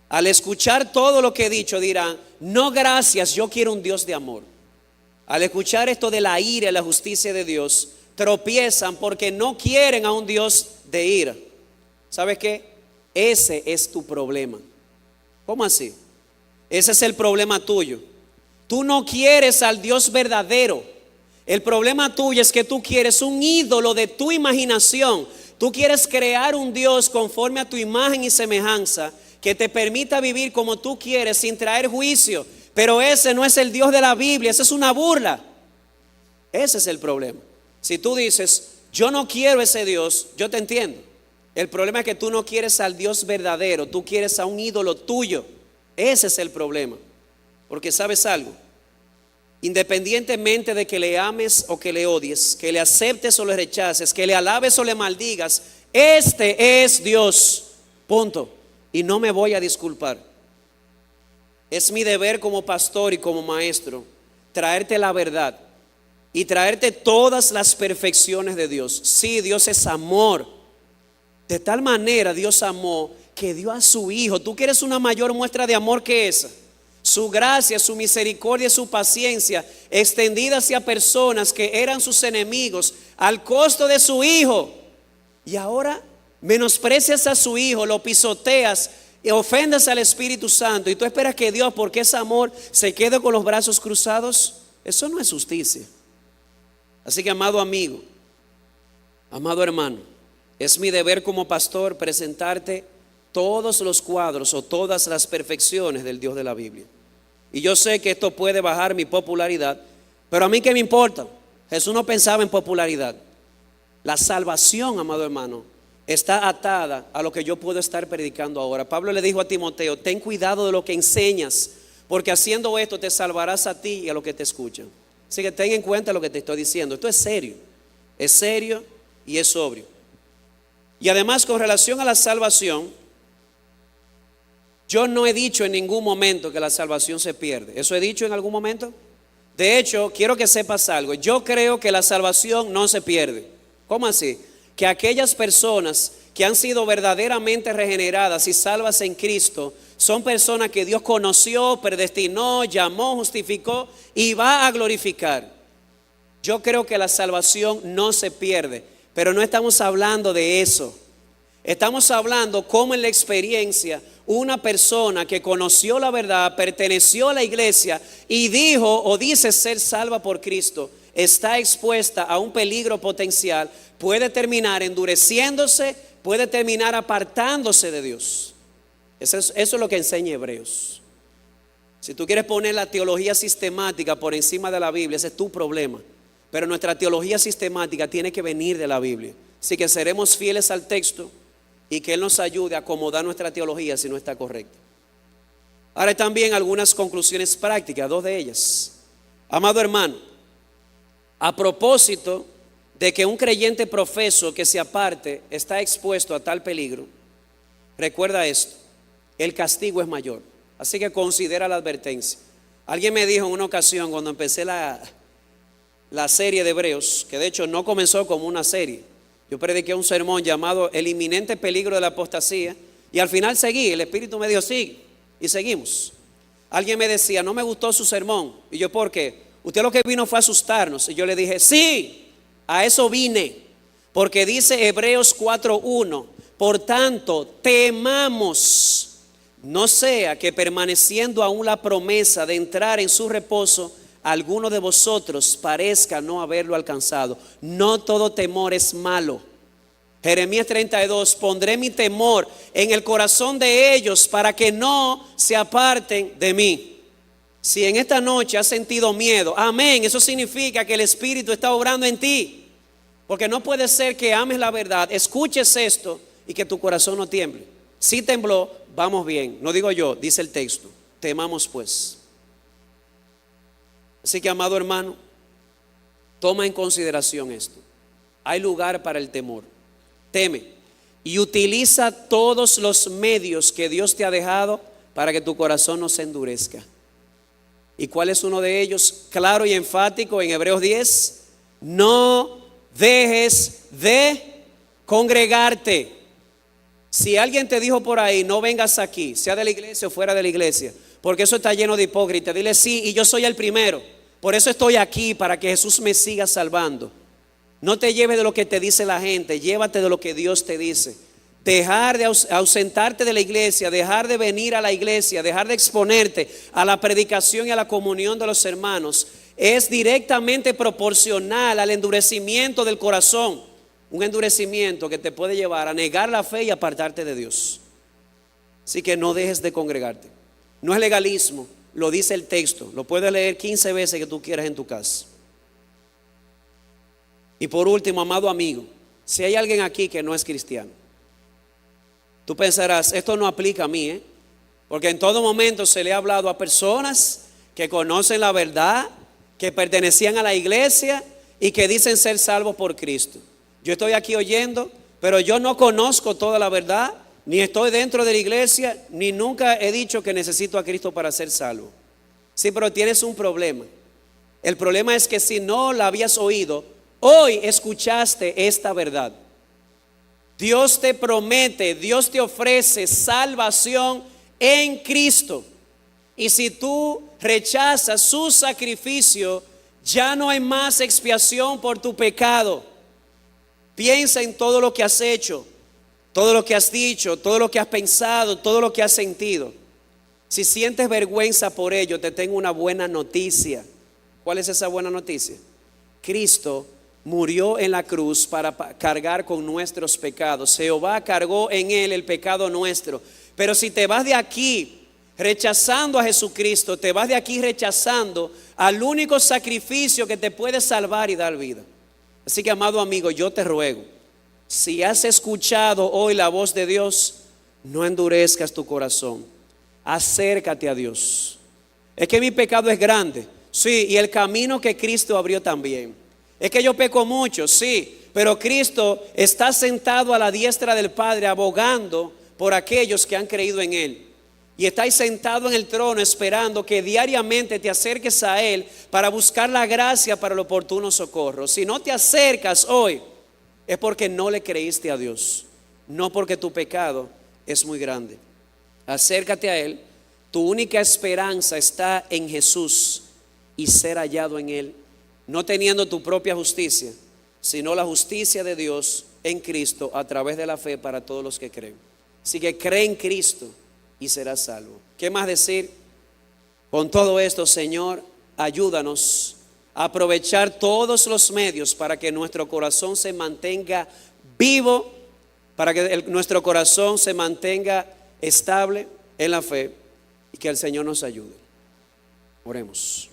Al escuchar todo lo que he dicho dirán, no gracias, yo quiero un Dios de amor. Al escuchar esto de la ira y la justicia de Dios, tropiezan porque no quieren a un Dios de ira. ¿Sabes qué? Ese es tu problema. ¿Cómo así? Ese es el problema tuyo. Tú no quieres al Dios verdadero. El problema tuyo es que tú quieres un ídolo de tu imaginación. Tú quieres crear un Dios conforme a tu imagen y semejanza que te permita vivir como tú quieres sin traer juicio. Pero ese no es el Dios de la Biblia, esa es una burla. Ese es el problema. Si tú dices, yo no quiero ese Dios, yo te entiendo. El problema es que tú no quieres al Dios verdadero, tú quieres a un ídolo tuyo. Ese es el problema. Porque ¿sabes algo? Independientemente de que le ames o que le odies, que le aceptes o le rechaces, que le alabes o le maldigas, este es Dios, punto. Y no me voy a disculpar. Es mi deber como pastor y como maestro traerte la verdad y traerte todas las perfecciones de Dios. Sí, Dios es amor. De tal manera Dios amó que dio a su Hijo. ¿Tú quieres una mayor muestra de amor que esa? Su gracia, su misericordia y su paciencia extendida hacia personas que eran sus enemigos al costo de su Hijo. Y ahora menosprecias a su Hijo, lo pisoteas y ofendes al Espíritu Santo. Y tú esperas que Dios, porque es amor, se quede con los brazos cruzados. Eso no es justicia. Así que, amado amigo, amado hermano, es mi deber como pastor presentarte todos los cuadros o todas las perfecciones del Dios de la Biblia. Y yo sé que esto puede bajar mi popularidad, pero a mí qué me importa. Jesús no pensaba en popularidad. La salvación, amado hermano, está atada a lo que yo puedo estar predicando ahora. Pablo le dijo a Timoteo, ten cuidado de lo que enseñas, porque haciendo esto te salvarás a ti y a los que te escuchan. Así que ten en cuenta lo que te estoy diciendo. Esto es serio y es sobrio. Y además, con relación a la salvación, yo no he dicho en ningún momento que la salvación se pierde. ¿Eso he dicho en algún momento? De hecho, quiero que sepas algo. Yo creo que la salvación no se pierde. ¿Cómo así? Que aquellas personas que han sido verdaderamente regeneradas y salvas en Cristo son personas que Dios conoció, predestinó, llamó, justificó y va a glorificar. Yo creo que la salvación no se pierde, pero no estamos hablando de eso. Estamos hablando cómo en la experiencia una persona que conoció la verdad, perteneció a la iglesia y dijo o dice ser salva por Cristo, está expuesta a un peligro potencial, puede terminar endureciéndose, puede terminar apartándose de Dios. Eso es lo que enseña Hebreos. Si tú quieres poner la teología sistemática por encima de la Biblia, ese es tu problema. Pero nuestra teología sistemática tiene que venir de la Biblia. Así que seremos fieles al texto y que Él nos ayude a acomodar nuestra teología si no está correcta. Ahora también algunas conclusiones prácticas, dos de ellas. Amado hermano, a propósito de que un creyente profeso que se aparte está expuesto a tal peligro, recuerda esto, el castigo es mayor. Así que considera la advertencia. Alguien me dijo en una ocasión cuando empecé la serie de Hebreos, que de hecho no comenzó como una serie. Yo prediqué un sermón llamado El inminente peligro de la apostasía y al final seguí, el Espíritu me dijo sigue y seguimos. Alguien me decía, no me gustó su sermón. Y yo, ¿por qué? Usted lo que vino fue a asustarnos. Y yo le dije, sí, a eso vine. Porque dice Hebreos 4:1, por tanto, temamos, no sea que permaneciendo aún la promesa de entrar en su reposo, alguno de vosotros parezca no haberlo alcanzado. No todo temor es malo. Jeremías 32, pondré mi temor en el corazón de ellos para que no se aparten de mí. Si en esta noche has sentido miedo, amén, eso significa que el Espíritu está obrando en ti. Porque no puede ser que ames la verdad, escuches esto y que tu corazón no tiemble. Si tembló, vamos bien. No digo yo, dice el texto. Temamos pues. Así que, amado hermano, toma en consideración esto. Hay lugar para el temor. Teme y utiliza todos los medios que Dios te ha dejado para que tu corazón no se endurezca. ¿Y cuál es uno de ellos? Claro y enfático en Hebreos 10. No dejes de congregarte. Si alguien te dijo por ahí, no vengas aquí, sea de la iglesia o fuera de la iglesia, porque eso está lleno de hipócritas, dile sí, y yo soy el primero. Por eso estoy aquí, para que Jesús me siga salvando. No te lleves de lo que te dice la gente, llévate de lo que Dios te dice. Dejar de ausentarte de la iglesia, dejar de venir a la iglesia, dejar de exponerte a la predicación y a la comunión de los hermanos es directamente proporcional al endurecimiento del corazón. Un endurecimiento que te puede llevar a negar la fe y apartarte de Dios. Así que no dejes de congregarte. No es legalismo, lo dice el texto. Lo puedes leer 15 veces que tú quieras en tu casa. Y por último, amado amigo, si hay alguien aquí que no es cristiano, tú pensarás, esto no aplica a mí, porque en todo momento se le ha hablado a personas que conocen la verdad, que pertenecían a la iglesia y que dicen ser salvos por Cristo. Yo estoy aquí oyendo, pero yo no conozco toda la verdad, ni estoy dentro de la iglesia, ni nunca he dicho que necesito a Cristo para ser salvo. Sí, pero tienes un problema. El problema es que si no la habías oído, hoy escuchaste esta verdad. Dios te promete, Dios te ofrece salvación en Cristo. Y si tú rechazas su sacrificio, ya no hay más expiación por tu pecado. Piensa en todo lo que has hecho, todo lo que has dicho, todo lo que has pensado, todo lo que has sentido. Si sientes vergüenza por ello, te tengo una buena noticia. ¿Cuál es esa buena noticia? Cristo murió en la cruz para cargar con nuestros pecados. Jehová cargó en él el pecado nuestro. Pero si te vas de aquí rechazando a Jesucristo, te vas de aquí rechazando al único sacrificio que te puede salvar y dar vida. Así que, amado amigo, yo te ruego, si has escuchado hoy la voz de Dios, no endurezcas tu corazón. Acércate a Dios. Es que mi pecado es grande, sí, y el camino que Cristo abrió también. Es que yo peco mucho, sí, pero Cristo está sentado a la diestra del Padre abogando por aquellos que han creído en Él. Y estáis sentado en el trono esperando que diariamente te acerques a Él para buscar la gracia para el oportuno socorro. Si no te acercas hoy, es porque no le creíste a Dios, no porque tu pecado es muy grande. Acércate a Él. Tu única esperanza está en Jesús y ser hallado en Él, no teniendo tu propia justicia, sino la justicia de Dios en Cristo a través de la fe para todos los que creen. Así que cree en Cristo y serás salvo. ¿Qué más decir? Con todo esto, Señor, ayúdanos a aprovechar todos los medios para que nuestro corazón se mantenga vivo, para que nuestro corazón se mantenga estable en la fe y que el Señor nos ayude. Oremos.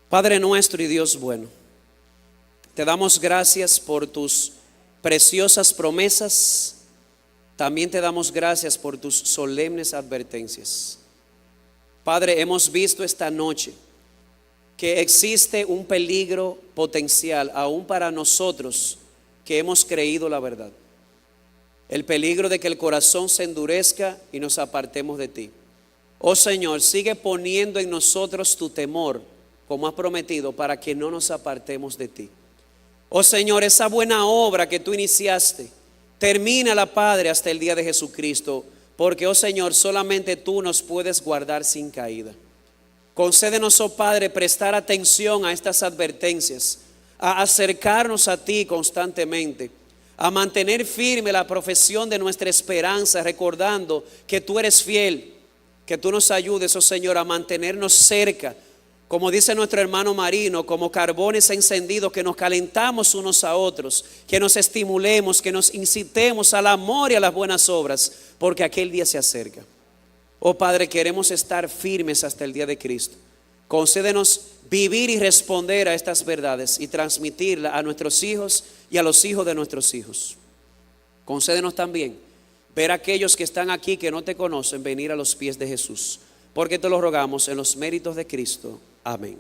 Padre nuestro y Dios bueno, te damos gracias por tus preciosas promesas. También te damos gracias por tus solemnes advertencias. Padre, hemos visto esta noche que existe un peligro potencial aún para nosotros que hemos creído la verdad. El peligro de que el corazón se endurezca y nos apartemos de ti. Oh Señor, sigue poniendo en nosotros tu temor, como has prometido, para que no nos apartemos de ti. Oh Señor, esa buena obra que tú iniciaste, termínala, Padre, hasta el día de Jesucristo, porque, oh Señor, solamente tú nos puedes guardar sin caída. Concédenos, oh Padre, prestar atención a estas advertencias, a acercarnos a ti constantemente, a mantener firme la profesión de nuestra esperanza, recordando que tú eres fiel, que tú nos ayudes, oh Señor, a mantenernos cerca, como dice nuestro hermano Marino, como carbones encendidos, que nos calentamos unos a otros, que nos estimulemos, que nos incitemos al amor y a las buenas obras, porque aquel día se acerca. Oh Padre, queremos estar firmes hasta el día de Cristo. Concédenos vivir y responder a estas verdades y transmitirlas a nuestros hijos y a los hijos de nuestros hijos. Concédenos también ver a aquellos que están aquí que no te conocen venir a los pies de Jesús, porque te lo rogamos en los méritos de Cristo. Amén.